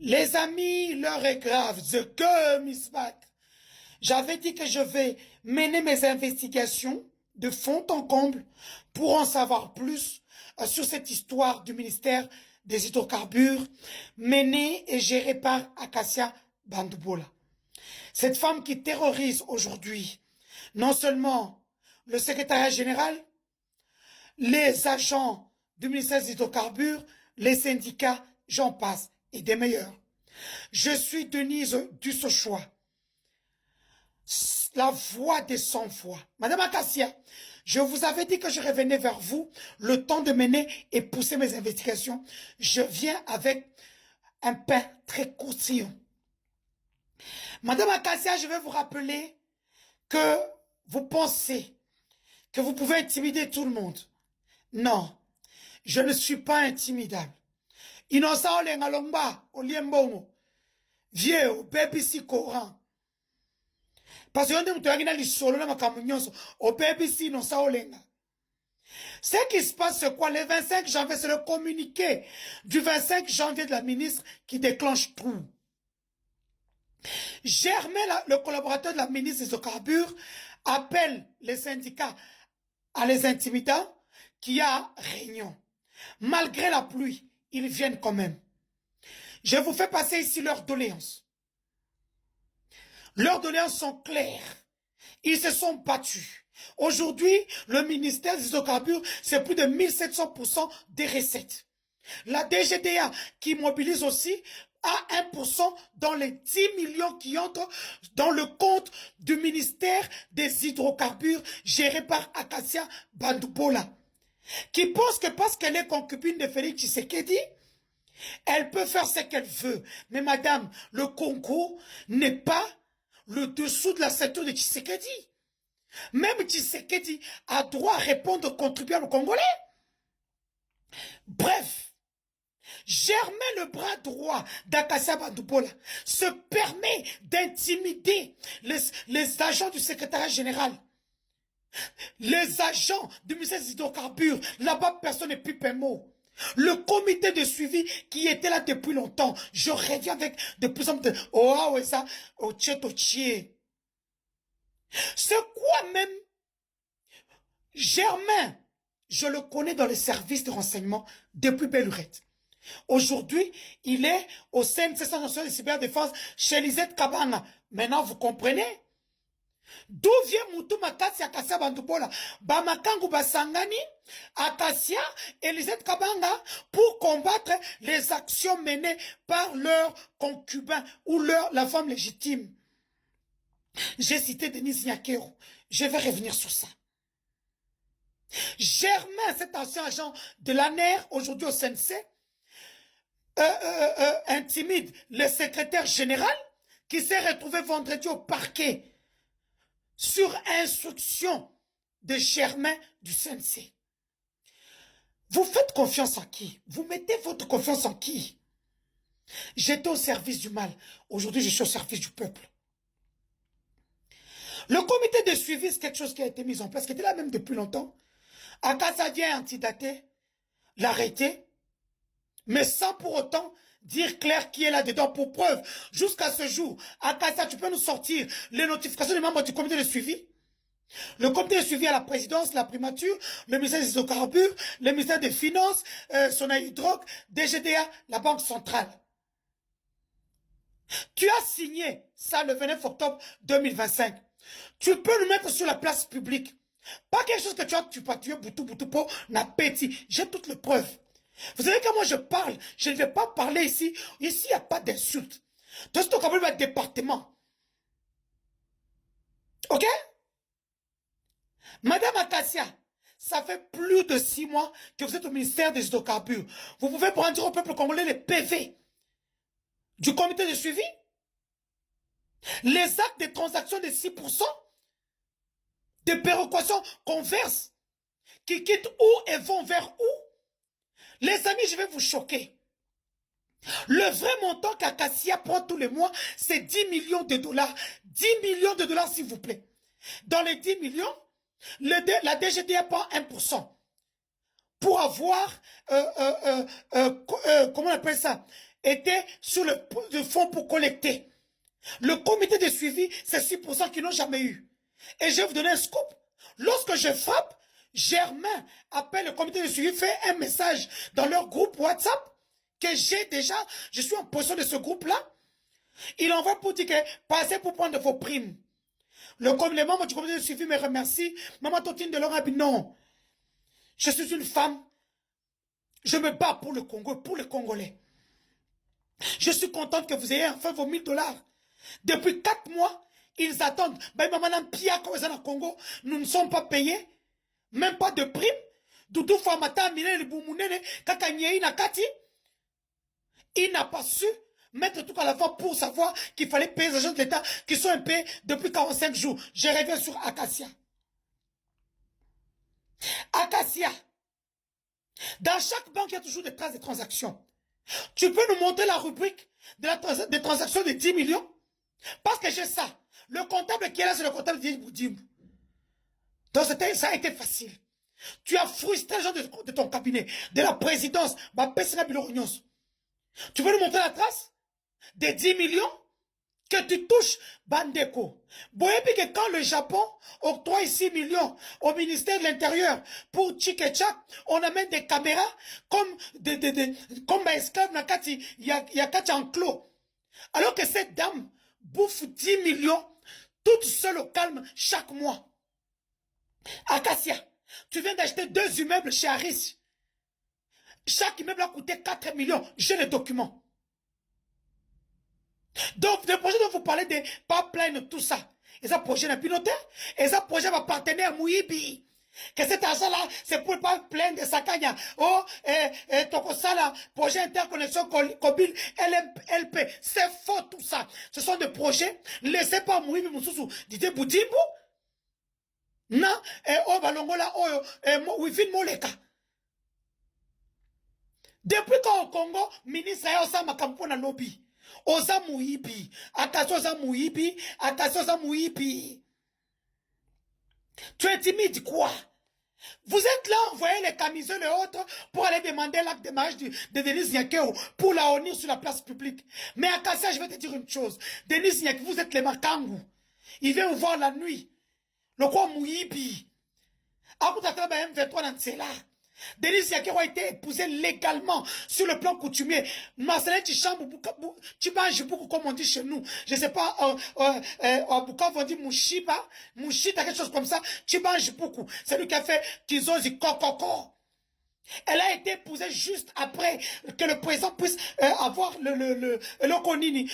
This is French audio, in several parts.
Les amis, l'heure est grave. The girl is back. J'avais dit que je vais mener mes investigations de fond en comble pour en savoir plus sur cette histoire du ministère des hydrocarbures menée et gérée par Acacia Bandoubola. Cette femme qui terrorise aujourd'hui non seulement le secrétariat général, les agents du ministère des hydrocarbures, les syndicats, j'en passe, et des meilleurs. Je suis Denise Dussochois, la voix des sans-voix. Madame Acacia, je vous avais dit que je revenais vers vous le temps de mener et pousser mes investigations. Je viens avec un pain très croustillant. Madame Acacia, je vais vous rappeler que vous pensez que vous pouvez intimider tout le monde. Non, je ne suis pas intimidable. Innocent olenga lomba, oliembongo. Vieux, au BBC Coran. Parce que on est dans l'isolo na makamunyonso, au BBC innocent olenga. Ce qui se passe, c'est quoi? Le 25 janvier, c'est le communiqué du 25 janvier de la ministre qui déclenche tout. Germain, le collaborateur de la ministre des hydrocarbures, appelle les syndicats à les intimidants qu'il y a réunion. Malgré la pluie, ils viennent quand même. Je vous fais passer ici leurs doléances. Leurs doléances sont claires. Ils se sont battus. Aujourd'hui, le ministère des hydrocarbures, c'est plus de 1700% des recettes. La DGDA, qui mobilise aussi, a 1% dans les 10 millions qui entrent dans le compte du ministère des hydrocarbures géré par Acacia Bandoubola, qui pense que parce qu'elle est concubine de Félix Tshisekedi, elle peut faire ce qu'elle veut. Mais madame, le Congo n'est pas le dessous de la ceinture de Tshisekedi. Même Tshisekedi a droit à répondre aux contribuables congolais. Bref, Germain, le bras droit d'Acacia Bandoubola, se permet d'intimider les agents du secrétariat général. Les agents du ministère des hydrocarbures, là-bas personne n'est plus un mot. Le comité de suivi qui était là depuis longtemps, je reviens avec de plus en plus de oh ouais ça, oh tché. C'est quoi même Germain, je le connais dans les services de renseignement depuis Bellurette. Aujourd'hui, il est au CNC national de cyberdéfense chez Lisette Kabanga. Maintenant, vous comprenez? D'où vient Moutou Makasi Acacia Bandoubola? Bamakangu Basangani, Acacia et Lisette Kabanga pour combattre les actions menées par leurs concubins ou la femme légitime. J'ai cité Denise Nyakero. Je vais revenir sur ça. Germain, cet ancien agent de l'ANER, aujourd'hui au CNC, intimide le secrétaire général qui s'est retrouvé vendredi au parquet sur instruction de Germain du CNC. Vous faites confiance en qui? Vous mettez votre confiance en qui? J'étais au service du mal. Aujourd'hui, je suis au service du peuple. Le comité de suivi, c'est quelque chose qui a été mis en place, qui était là même depuis longtemps. Acacia vient antidater, l'arrêter, mais sans pour autant dire clair qui est là-dedans pour preuve. Jusqu'à ce jour, Acacia, tu peux nous sortir les notifications des membres du comité de suivi? Le comité de suivi à la présidence, la primature, le ministère des hydrocarbures, le ministère des Finances, Sonaïdroc, DGDA, la Banque centrale. Tu as signé ça le 29 octobre 2025. Tu peux le mettre sur la place publique. Pas quelque chose que tu as tué boutou pour n'appétit. J'ai toutes les preuves. Vous savez quand moi je parle, je ne vais pas parler ici. Ici, il n'y a pas d'insulte. Tout ce qu'on appelle le département. Ok? Madame Acacia, ça fait plus de 6 mois que vous êtes au ministère des hydrocarbures. Vous pouvez prendre au peuple congolais les PV du comité de suivi? Les actes de transaction de 6%? De péréquation qu'on verse, qui quittent où et vont vers où? Les amis, je vais vous choquer. Le vrai montant qu'Acacia prend tous les mois, c'est 10 millions de dollars. 10 millions de dollars, s'il vous plaît. Dans les 10 millions, la DGDA prend 1%. Pour avoir, comment on appelle ça? était sur le fonds pour collecter. Le comité de suivi, c'est 6% qu'ils n'ont jamais eu. Et je vais vous donner un scoop. Lorsque je frappe, Germain appelle le comité de suivi, fait un message dans leur groupe WhatsApp que j'ai déjà, je suis en possession de ce groupe-là. Il envoie pour dire que passez pour prendre vos primes. Les membres du comité de suivi me remercient. Maman Totine de Laurent a dit non. Je suis une femme. Je me bats pour le Congo, pour les Congolais. Je suis contente que vous ayez enfin vos $1000. Depuis 4 mois, ils attendent. Congo, nous ne sommes pas payés. Même pas de prime. Doudou Famata, Minene, Boumounene, Kakanyei, Nakati. Il n'a pas su mettre tout à la fois pour savoir qu'il fallait payer les agents de l'État qui sont payés depuis 45 jours. Je reviens sur Acacia. Acacia. Dans chaque banque, il y a toujours des traces de transactions. Tu peux nous montrer la rubrique des transactions de 10 millions? Parce que j'ai ça. Le comptable qui est là, c'est le comptable de Boudim. Donc ça a été facile. Tu as frustré les gens de ton cabinet, de la présidence. Tu veux nous montrer la trace des 10 millions que tu touches, Bandeko? Boyebi que quand le Japon octroie 6 millions au ministère de l'Intérieur pour Tchik-Tchak, on amène des caméras comme comme esclaves Nakati, il y a Kati enclos. Alors que cette dame bouffe 10 millions toute seule au calme chaque mois. Acacia, tu viens d'acheter 2 immeubles chez Harris. Chaque immeuble a coûté 4 millions. J'ai les documents. Donc, le projet dont vous parlez de pipeline, tout ça. Et ça, projet n'a piloté. Et ça, projet va partenaire Mouibi. Que cet argent-là, c'est pour pas plein de Sakanya. Oh, Tokosala, projet interconnexion Kobil, LP. C'est faux tout ça. Ce sont des projets. Laissez pas Mouibi Moussoussou. Dites Boudimbo. Non, oh, Balongola, oh, Wivin Moleka. Depuis quand au Congo, ministre a osa makampo na lobby. Osa Mouibi. Attention osa Mouibi. Attention osa Mouibi. Tu intimides quoi? Vous êtes là, vous voyez les camisoles et autres pour aller demander l'acte de mariage de Denis Nyakeo pour la honir sur la place publique. Mais à Kassia, je vais te dire une chose. Denis Nyakeo, vous êtes les Makangu. Il vient vous voir la nuit. Le quoi Mouibi. Akoutataba M23 dans cela. Denis Nyakeo a été épousé légalement sur le plan coutumier. Marcelin Tichambu, tu manges beaucoup comme on dit chez nous. Je ne sais pas, à Bukavu on dit Mouchiba, Mouchita, quelque chose comme ça. Tu manges beaucoup. C'est lui qui a fait Kizozi Kokoko. Elle a été épousée juste après que le président puisse avoir le konini,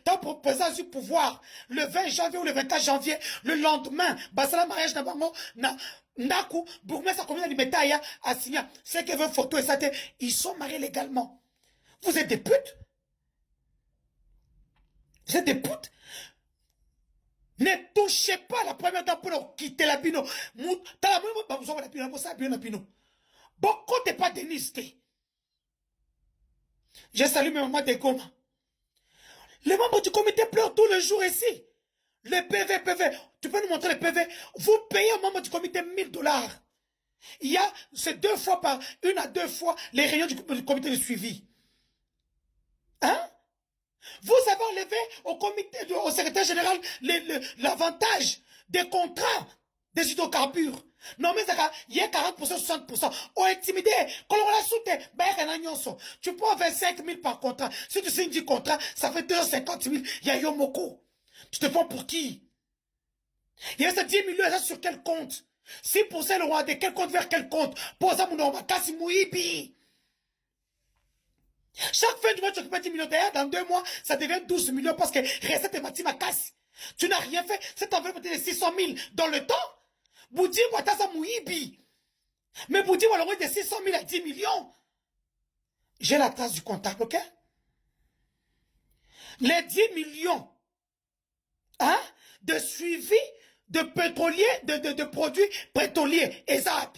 tant pour présence du pouvoir, le 20 janvier ou le 24 janvier, le lendemain, Basala mariage Nabango, Naku, Bourgmestre, commune de Metaya, a signé, c'est que veut photo et ça, ils sont mariés légalement. Vous êtes des putes? Vous êtes des putes? Ne touchez pas la première dame pour quitter la bino. Beaucoup n'est pas dénisté. Je salue mes mamans de Goma. Les membres du comité pleurent tous les jours ici. Le PV. Tu peux nous montrer le PV? Vous payez aux membres du comité $1000. Il y a, c'est 2 fois par, 1 à 2 fois les réunions du comité de suivi. Hein? Vous avez enlevé au secrétaire général l'avantage des contrats des hydrocarbures. Non, mais il y a 40%, 60%. On est intimidé. Quand on l'a soutenu, tu prends 25 000 par contrat. Si tu signes 10 contrats, ça fait 250 000. Il y a Yomoko. Tu te prends pour qui? Il y a ces 10 millions, sur quel compte? 6% le roi de quel compte vers quel compte? Pour ça, mon homme, Kassi Mouibi. Chaque fin du mois, tu occupes 10 millions d'ailleurs. Dans 2 mois, ça devient 12 millions parce que recette est bâtie ma casse. Tu n'as rien fait. Cette enveloppe était de 600 000 dans le temps. Boudi, Watasa Mouibi. Mais Boudi, on l'envoie de 600 000 à 10 millions. J'ai la trace du comptable, ok? Les 10 millions, hein, de suivi de pétroliers, de produits pétroliers, ESAP.